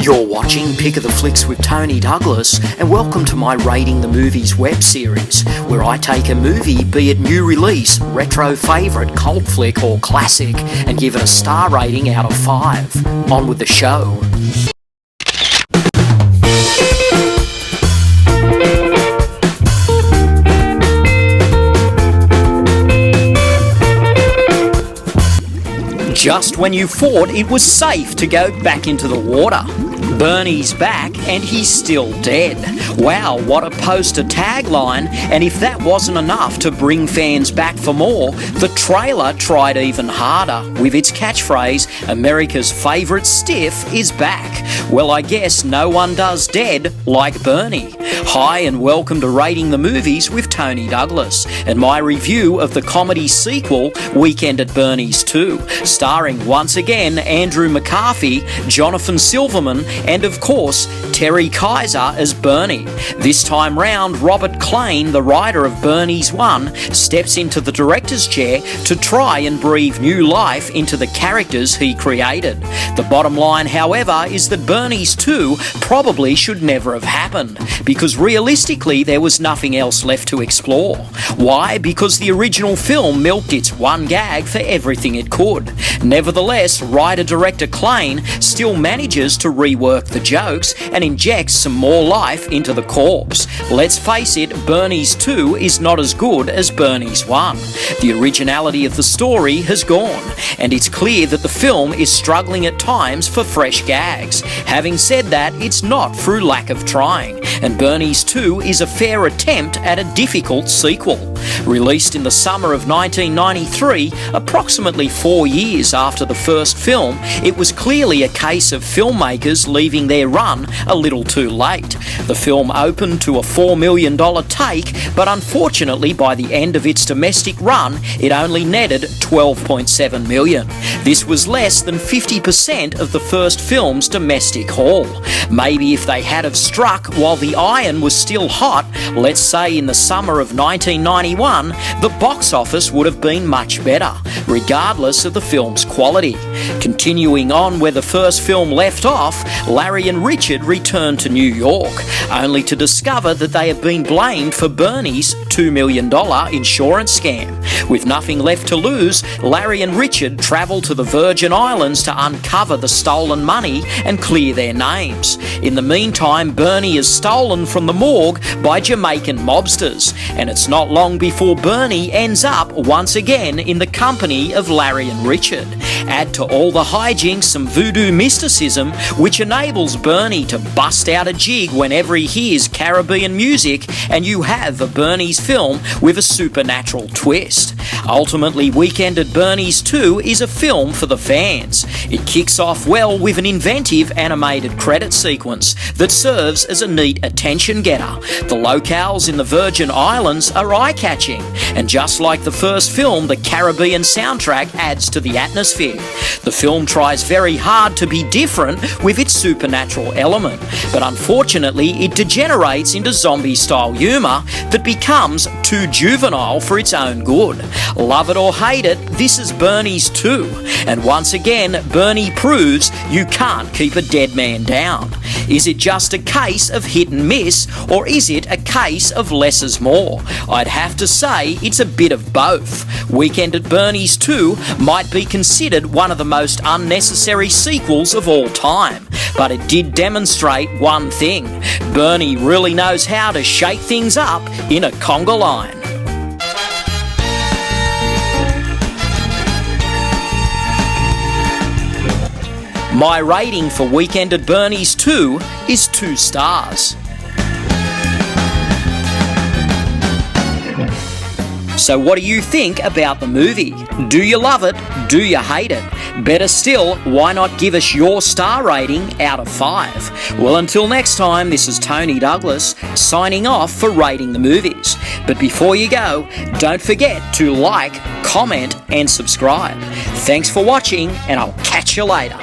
You're watching Pick of the Flicks with Tony Douglas, and welcome to my Rating the Movies web series, where I take a movie, be it new release, retro favourite, cult flick or classic, and give it a star rating out of 5. On with the show. Just when you thought it was safe to go back into the water, Bernie's back and he's still dead. Wow, what a poster tagline, and if that wasn't enough to bring fans back for more, the trailer tried even harder with its catchphrase, America's favourite stiff is back. Well, I guess no one does dead like Bernie. Hi and welcome to Rating the Movies with Tony Douglas, and my review of the comedy sequel, Weekend at Bernie's 2, starring once again Andrew McCarthy, Jonathan Silverman, and of course Terry Kiser as Bernie. This time round, Robert Klane, the writer of Bernie's 1, steps into the director's chair to try and breathe new life into the characters he created. The bottom line, however, is that Bernie's 2 probably should never have happened, because realistically there was nothing else left to explore. Why? Because the original film milked its one gag for everything it could. Nevertheless, writer-director Klane still manages to rework the jokes and injects some more life into the corpse. Let's face it, Bernie's 2 is not as good as Bernie's 1. The originality of the story has gone, and it's clear that the film is struggling at times for fresh gags. Having said that, it's not through lack of trying, and Bernie's 2 is a fair attempt at a difficult sequel. Released in the summer of 1993, approximately 4 years after the first film, it was clearly a case of filmmakers leaving their run a little too late. The film opened to a $4 million take, but unfortunately by the end of its domestic run, it only netted $12.7 million. This was less than 50% of the first film's domestic haul. Maybe if they had have struck while the iron was still hot, let's say in the summer of 1991, the box office would have been much better, regardless of the film's quality. Continuing on where the first film left off, Larry and Richard return to New York, only to discover that they have been blamed for Bernie's $2 million insurance scam. With nothing left to lose, Larry and Richard travel to the Virgin Islands to uncover the stolen money and clear their names. In the meantime, Bernie is stolen from the morgue by Jamaican mobsters, and it's not long before Bernie ends up once again in the company of Larry and Richard. Add to all the hijinks some voodoo mysticism, which enables Bernie to bust out a jig whenever he hears Caribbean music, and you have a Bernie's film with a supernatural twist. Ultimately, Weekend at Bernie's 2 is a film for the fans. It kicks off well with an inventive animated credit sequence that serves as a neat attention getter. The locales in the Virgin Islands are eye-catching, and just like the first film, the Caribbean soundtrack adds to the atmosphere. The film tries very hard to be different with its supernatural element, but unfortunately it degenerates into zombie-style humour that becomes too juvenile for its own good. Love it or hate it, this is Bernie's 2, and once again Bernie proves you can't keep a dead man down. Is it just a case of hit and miss, or is it a case of less is more? I'd have to say it's a bit of both. Weekend at Bernie's 2 might be considered one of the most unnecessary sequels of all time, but it did demonstrate one thing: Bernie really knows how to shake things up in a conga line. My rating for Weekend at Bernie's 2 is 2 stars. So what do you think about the movie? Do you love it? Do you hate it? Better still, why not give us your star rating out of 5? Well, until next time, this is Tony Douglas signing off for Rating the Movies. But before you go, don't forget to like, comment and subscribe. Thanks for watching, and I'll catch you later.